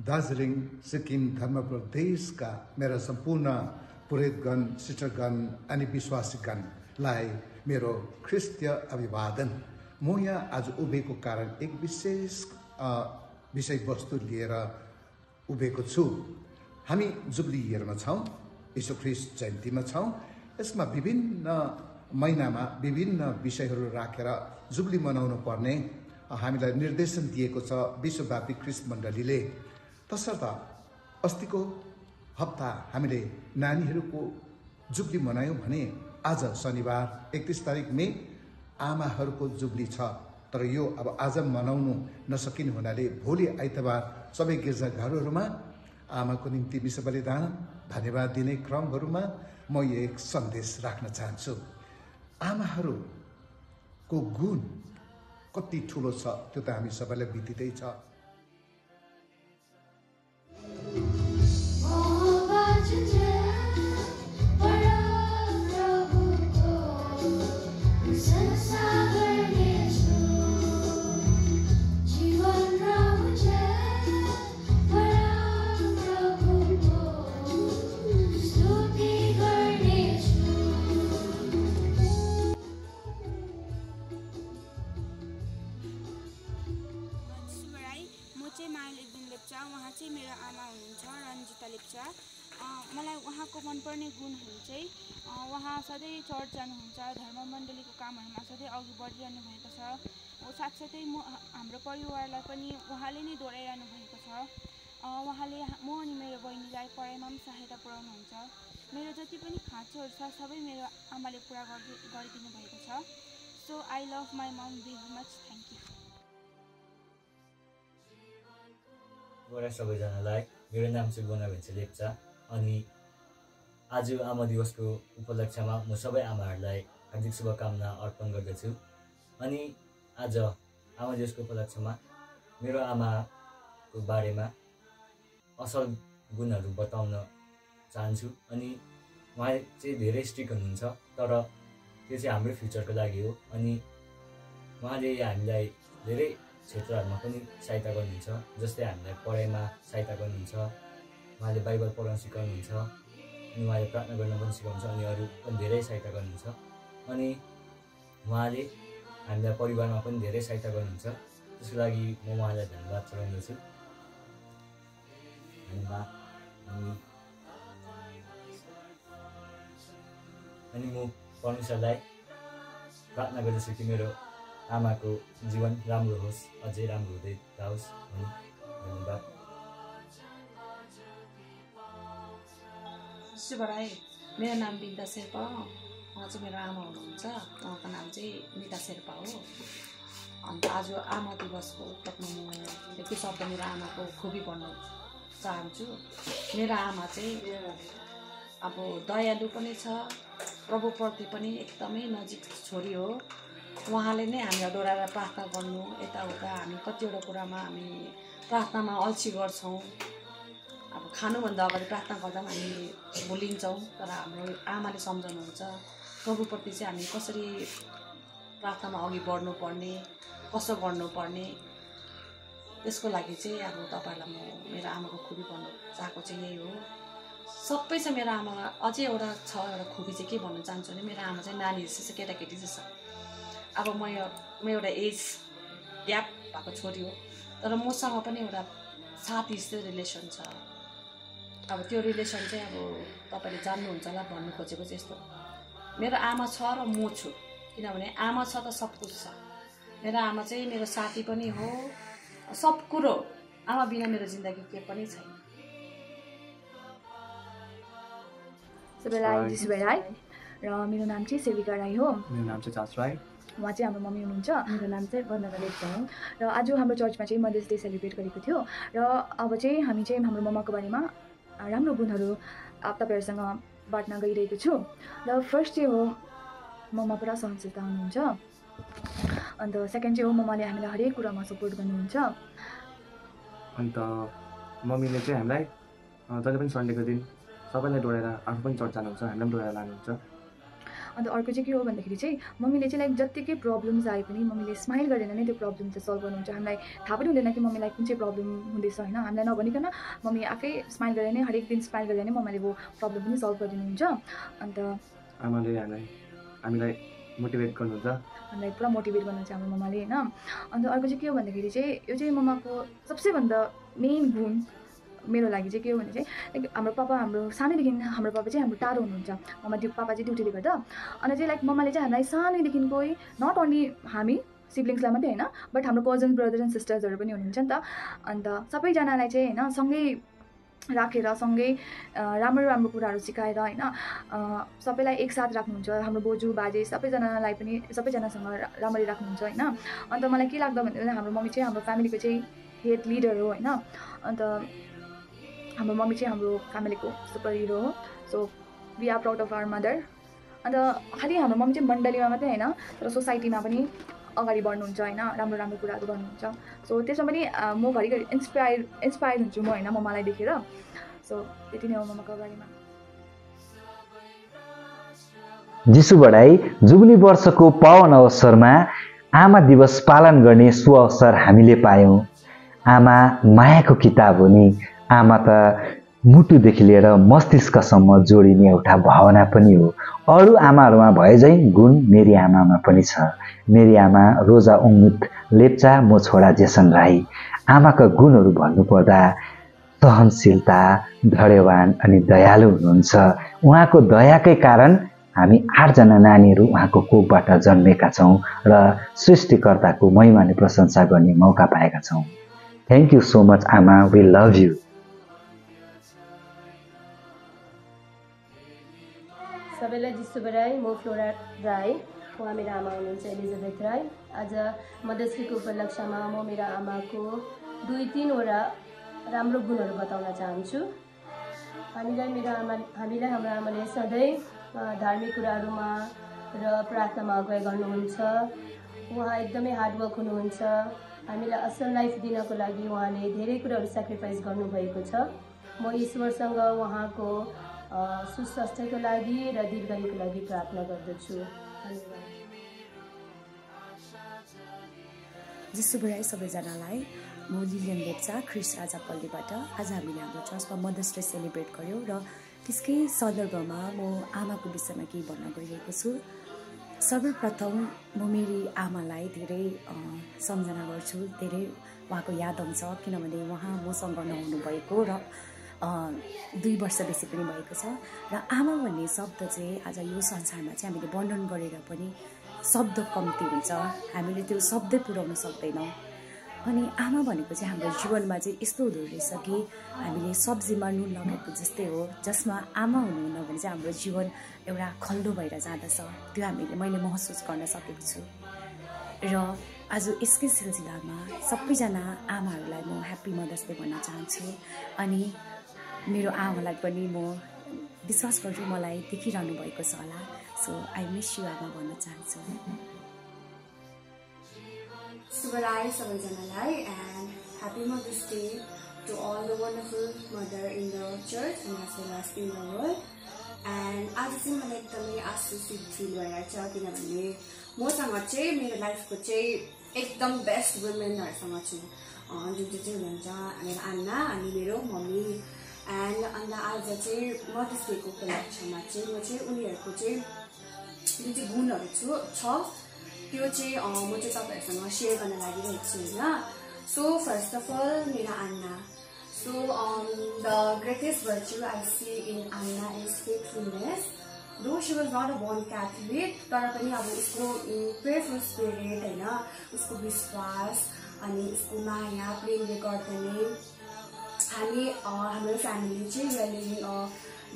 दार्जिलिङ सिक्किम धर्मपुर देशका मेरा सम्पूर्ण पुरोहितगण, शिक्षकगण अनि विश्वासीगणलाई मेरो ख्रिस्तीय अभिवादन। म यहाँ आज उभिएको कारण एक विशेष विषयवस्तु लिएर उभिएको छु। हामी जुब्ली इयरमा छौँ, यीशु ख्रिस्ट जयन्तीमा छौँ। यसमा विभिन्न महिनामा विभिन्न विषयहरू राखेर जुब्ली मनाउनु पर्ने हामीलाई निर्देशन दिएको छ विश्वव्यापी ख्रिस्ट मण्डलीले। तसर्थ अस्तिको हप्ता हामीले नानीहरूको जुब्ली मनायौँ भने आज शनिबार 31 तारिक मे आमाहरूको जुब्ली छ। तर यो अब आज मनाउनु नसकिने हुनाले भोलि आइतबार सबै गिर्जाघरहरूमा आमाको निम्ति मिसो बलिदान धन्यवाद दिने क्रमहरूमा म एक सन्देश राख्न चाहन्छु। आमाहरूको गुण कति ठुलो छ त्यो त हामी सबैलाई बितिँदै छ। उहाँ चाहिँ मेरो आमा हुनुहुन्छ, रन्जिता लेप्चा। मलाई उहाँको मनपर्ने गुणहरू चाहिँ उहाँ सधैँ चर्च जानुहुन्छ, धर्म मण्डलीको कामहरूमा सधैँ अघि बढिरहनु भएको छ। साथसाथै हाम्रो परिवारलाई पनि उहाँले नै दोहोऱ्याइरहनु भएको छ। उहाँले म अनि मेरो बहिनीलाई पढाइमा पनि सहायता पुर्याउनुहुन्छ। मेरो जति पनि खाँचोहरू छ सबै मेरो आमाले पुरा गरिदिनु भएको छ। So I love my mom very much. Thank you. सबैजनालाई मेरो नाम चाहिँ गोनाभेन्से लेप्चा अनि आज आमा दिवसको उपलक्ष्यमा म सबै आमाहरूलाई हार्दिक शुभकामना अर्पण गर्दछु। अनि आज आमा दिवसको उपलक्ष्यमा मेरो आमाको बारेमा असल गुणहरू बताउन चाहन्छु। अनि उहाँ चाहिँ धेरै स्ट्रिक्ट हुनुहुन्छ, तर त्यो चाहिँ हाम्रो फ्युचरको लागि हो। अनि उहाँले हामीलाई धेरै क्षेत्रहरूमा पनि सहायता गर्नुहुन्छ, जस्तै हामीलाई पढाइमा सहायता गर्नुहुन्छ, उहाँले बाइबल पढाउन सिकाउनुहुन्छ, अनि उहाँले प्रार्थना गर्न पनि सिकाउनुहुन्छ, अनि अरू पनि धेरै सहायता गर्नुहुन्छ। अनि उहाँले हामीलाई परिवारमा पनि धेरै सहायता गर्नुहुन्छ। त्यसको लागि म उहाँलाई धन्यवाद चढाउँदछु। धन्यवाद। अनि म परमेश्वरलाई प्रार्थना गर्दछु कि मेरो आमाको जीवन राम्रो होस्, अझै राम्रो हुँदै जाओस्। धन्यवाद। शुभराई, मेरो नाम बिन्दा शेर्पा। उहाँ चाहिँ मेरो आमा हुनुहुन्छ, उहाँको नाम चाहिँ निता शेर्पा हो। अन्त आज आमा दिवसको उपलक्ष्यमा म एक शब्द मेरो आमाको खुबी भन्न चाहन्छु। मेरो आमा चाहिँ अब दयालु पनि छ, प्रभुप्रति पनि एकदमै नजिक छोरी हो। उहाँले नै हामीलाई डोराएर प्रार्थना गर्नु, यताउता हामी कतिवटा कुरामा हामी प्रार्थनामा अल्छी गर्छौँ। अब खानुभन्दा अगाडि प्रार्थना गर्दा पनि हामी भुलिन्छौँ, तर हाम्रो आमाले सम्झाउनुहुन्छ प्रभुप्रति चाहिँ हामी कसरी प्रार्थनामा अघि बढ्नुपर्ने, कसो गर्नुपर्ने। त्यसको लागि चाहिँ अब तपाईँहरूलाई म मेरो आमाको खुबी भन्नु चाहेको चाहिँ यही हो। सबै चाहिँ मेरो आमामा अझै एउटा खुबी चाहिँ के भन्न चाहन्छु भने मेरो आमा चाहिँ नानी जस्तो चाहिँ केटाकेटी जस्तो छ। अब म एउटा एज ग्याप भएको छोरी हो, तर मसँग पनि एउटा साथी जस्तो रिलेसन छ। अब त्यो रिलेसन चाहिँ अब तपाईँले जान्नुहुन्छ होला। भन्नु खोजेको चाहिँ यस्तो, मेरो आमा छ र म छु, किनभने आमा छ त सब कुछ छ। मेरो आमा चाहिँ मेरो साथी पनि हो, सब कुरो। आमा बिना मेरो जिन्दगी के पनि छैन। सबैलाई जिसुबे राई र मेरो नाम चाहिँ सेविका राई हो। मेरो नाम चाहिँ चास राई। उहाँ चाहिँ हाम्रो मम्मी हुनुहुन्छ। मेरो नाम चाहिँ वन्दना लेप्चा हो। र आज हाम्रो चर्चमा चाहिँ मदर्स डे सेलिब्रेट गरेको थियो र अब चाहिँ हामी चाहिँ हाम्रो मम्माको बारेमा राम्रो गुणहरू तपाईँहरूसँग बाँड्न गइरहेको छु। र फर्स्ट चाहिँ हो मम्मा पुरा सहनशीलता हुनुहुन्छ। अन्त सेकेन्ड चाहिँ हो मम्माले हामीलाई हरेक कुरामा सपोर्ट गर्नुहुन्छ। अन्त मम्मीले चाहिँ हामीलाई जहिले पनि सन्डेको दिन सबैलाई डोराएर आफू पनि चर्च जानुहुन्छ, हामीलाई पनि डोराएर लानुहुन्छ। अन्त अर्को चाहिँ के हो भन्दाखेरि चाहिँ मम्मीले चाहिँ लाइक जत्तिकै प्रब्लम्स आए पनि मम्मीले स्माइल गरेर नै त्यो प्रब्लम चाहिँ सल्भ गर्नुहुन्छ। हामीलाई थाहा पनि हुँदैन कि मम्मीलाई कुन चाहिँ प्रब्लम हुँदैछ होइन, हामीलाई नभनिकन मम्मी आफै स्माइल गरेर नै हरेक दिन स्माइल गरेर नै मम्मीले वो प्रब्लम पनि सल्भ गरिदिनुहुन्छ। अन्त आमाले हामीलाई मोटिभेट गर्नुहुन्छ, हामीलाई पुरा मोटिभेट गर्नुहुन्छ हाम्रो मम्माले होइन। अन्त अर्को चाहिँ के हो भन्दाखेरि चाहिँ यो चाहिँ मम्माको सबसेभन्दा मेन गुण मेरो लागि चाहिँ के हो भने चाहिँ लाइक हाम्रो पापा हाम्रो सानैदेखि हाम्रो पापा चाहिँ हाम्रो टाढो हुनुहुन्छ, पापा चाहिँ ड्युटीले गर्दा। अन्त चाहिँ लाइक मम्माले चाहिँ हामीलाई सानैदेखिकै नट ओन्ली हामी सिब्लिङ्सलाई मात्रै होइन बट हाम्रो कजन ब्रदर एन्ड सिस्टर्सहरू पनि हुनुहुन्छ नि त। अन्त सबैजनालाई चाहिँ होइन सँगै राखेर सँगै राम्रो राम्रो कुराहरू सिकाएर होइन सबैलाई एकसाथ राख्नुहुन्छ। हाम्रो बोजू बाजे सबैजनालाई पनि सबैजनासँग राम्ररी राख्नुहुन्छ होइन। अन्त मलाई के लाग्दा भन्दा हाम्रो मम्मी चाहिँ हाम्रो फ्यामिलीको चाहिँ हेड लिडर हो होइन। अन्त हाम्रो मम्मी चाहिँ हाम्रो फ्यामिलीको सुपर हिरो हो। So we are proud of our mother. अन्त खालि हाम्रो मम्मी चाहिँ मण्डलीमा मात्रै होइन तर सोसाइटीमा पनि अगाडि बढ्नुहुन्छ होइन, राम्रो राम्रो कुराहरू गर्नुहुन्छ। सो त्यसमा पनि म घरिघरि इन्सपायर हुन्छु म होइन मम्मालाई देखेर। सो त्यति नै हो मम्माको बारेमा। जिसु बढाई जुब्ली वर्षको पावन अवसरमा आमा दिवस पालन गर्ने सु अवसर हामीले पायौँ। आमा मायाको किताब हो नि। आमा त मुटुदेखि लिएर मस्तिष्कसम्म जोडिने एउटा भावना पनि हो। अरू आमाहरूमा भए झैँ गुण मेरी आमामा पनि छ। मेरी आमा रोजा उङ्मुत लेप्चा, म छोरा जेसन राई। आमाका गुणहरू भन्नुपर्दा सहनशीलता, धैर्यवान अनि दयालु हुनुहुन्छ। उहाँको दयाकै कारण हामी 8 जना नानीहरू उहाँको कोखबाट जन्मेका छौँ र सृष्टिकर्ताको महिमा अनि प्रशंसा गर्ने मौका पाएका छौँ। थ्याङ्क यू सो मच आमा, वी लभ यू। सबैलाई जिसु बढाई, म फ्लोरा राई, उहाँ मेरो आमा हुनुहुन्छ एलिजाबेथ राई। आज मदर्स डेको उपलक्ष्यमा म मेरो आमाको 2-3वटा राम्रो गुणहरू बताउन चाहन्छु। हामीलाई हाम्रो आमाले सधैँ धार्मिक कुराहरूमा र प्रार्थनामा अगुवाई गर्नुहुन्छ। उहाँ एकदमै हार्डवर्क हुनुहुन्छ। हामीलाई असल लाइफ दिनको लागि उहाँले धेरै कुराहरू सेक्रिफाइस गर्नुभएको छ। म ईश्वरसँग उहाँको सुस्वास्थ्यको लागि र दीर्घायुको लागि प्रार्थना गर्दछु। धन्यवाद। जिसु बढाई सबैजनालाई। म लिलियन लेप्चा ख्रिस राजापल्लीबाट। आज हामीले हाम्रो चर्चमा मदर्स डे सेलिब्रेट गऱ्यौँ र त्यसकै सन्दर्भमा म आमाको विषयमा केही भन्न गइरहेको छु। सर्वप्रथम म मेरी आमालाई धेरै सम्झना गर्छु, धेरै उहाँको याद आउँछ किनभने उहाँ मसँग नहुनुभएको र 2 वर्ष बेसी पनि भएको छ। र आमा भन्ने शब्द चाहिँ आज यो संसारमा चाहिँ हामीले वर्णन गरेर पनि शब्द कम्ती हुन्छ, हामीले त्यो शब्दै पुर्याउन सक्दैनौँ। अनि आमा भनेको चाहिँ हाम्रो जीवनमा चाहिँ यस्तो हुँदो रहेछ कि हामीले सब्जीमा नुन लगाएको जस्तै हो, जसमा आमा हुनुहुन्न भने चाहिँ हाम्रो जीवन एउटा खल्लो भएर जाँदछ। त्यो मैले महसुस गर्न सकेको छु। र आज यसकै सिलसिलामा सबैजना आमाहरूलाई म ह्याप्पी मदर्स डे भन्न चाहन्छु। अनि मेरो आमालाई पनि म विश्वास गर्छु मलाई देखिरहनु भएको छ होला। सो आई मिस यु आमा भन्न चाहन्छु। Subarai सबैजनालाई and happy Mother's Day to all the wonderful mother in the church and as well as in the world. And आज चाहिँ मलाई एकदमै आशीषित फिल भइरहेको छ किनभने मसँग चाहिँ मेरो लाइफको चाहिँ एकदम बेस्ट वुमेनहरूसँग छु, जुन चाहिँ हुनुहुन्छ मेरो आन्ना अनि मेरो मम्मी। एन्ड अन्त आज चाहिँ मदर्स डेको उपलक्ष्यमा चाहिँ म चाहिँ उनीहरूको चाहिँ जुन चाहिँ गुणहरू छ त्यो चाहिँ म चाहिँ तपाईँहरूसँग सेयर गर्न लागिरहेको छु होइन। सो फर्स्ट अफ अल मेरो Anna. So the greatest virtue I see in Anna is faithfulness. Though she was not a born Catholic तर पनि अब उसको प्रेयरफुल स्पिरिट होइन, उसको विश्वास अनि उसको माया प्रेमले गर्दा नै हामी हाम्रो फ्यामिली चाहिँ we are living a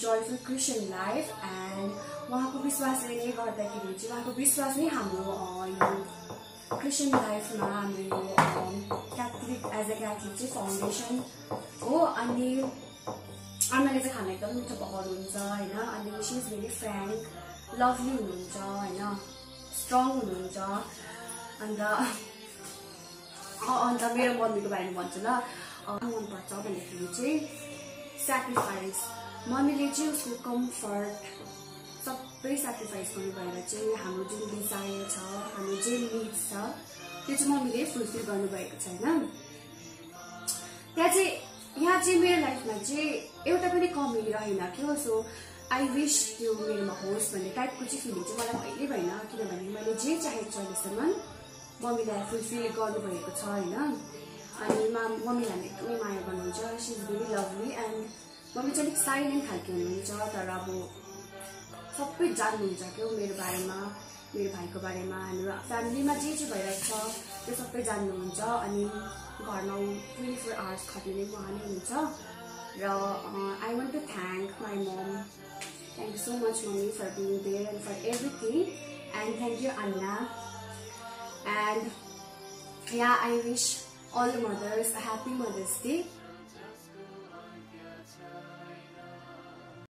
joyful Christian life. And उहाँको विश्वासले नै गर्दाखेरि चाहिँ उहाँको विश्वास नै हाम्रो यो क्रिस्चियन लाइफमा हाम्रो यो क्याथोलिक एज अ क्याथोलिक चाहिँ फाउन्डेसन हो। अनि आमाले चाहिँ खाना एकदम मिठो पकाउनुहुन्छ होइन। अनि she is very frank, lovely हुनुहुन्छ होइन, स्ट्रङ हुनुहुन्छ। अन्त मेरो मम्मीको बारेमा भन्छु ल, मनपर्छ भन्दाखेरि चाहिँ सेक्रिफाइस। मम्मीले चाहिँ उसको कम्फर्ट सब सबै सेक्रिफाइस गर्नु भएर चाहिँ हाम्रो जुन डिजायर छ, हाम्रो जे निड्स छ त्यो चाहिँ मम्मीले फुलफिल गर्नुभएको छैन। यहाँ चाहिँ मेरो लाइफमा चाहिँ एउटा पनि कमी रहेन क्या। सो आई विश त्यो मेरोमा होस् भन्ने टाइपको चाहिँ फिलिङ चाहिँ मलाई कहिले भएन, किनभने मैले जे चाहेको छु अहिलेसम्म मम्मीलाई फुलफिल गर्नुभएको छ होइन। अनि मम्मीलाई हामी एकदमै माया गर्नुहुन्छ, she is very lovely and mummy चाहिँ अलिक साइलेन्ट खालको हुनुहुन्छ, तर अब सबै जान्नुहुन्छ क्या मेरो बारेमा, मेरो भाइको बारेमा, हाम्रो फ्यामिलीमा जे भइरहेको छ त्यो सबै जान्नुहुन्छ। अनि घरमा 24 आवर्स खटिने उहाँ नै हुनुहुन्छ। र I want to thank my mom, thank you so much mummy for being there and for everything, and thank you Anna. And I wish all the mothers a happy Mother's Day.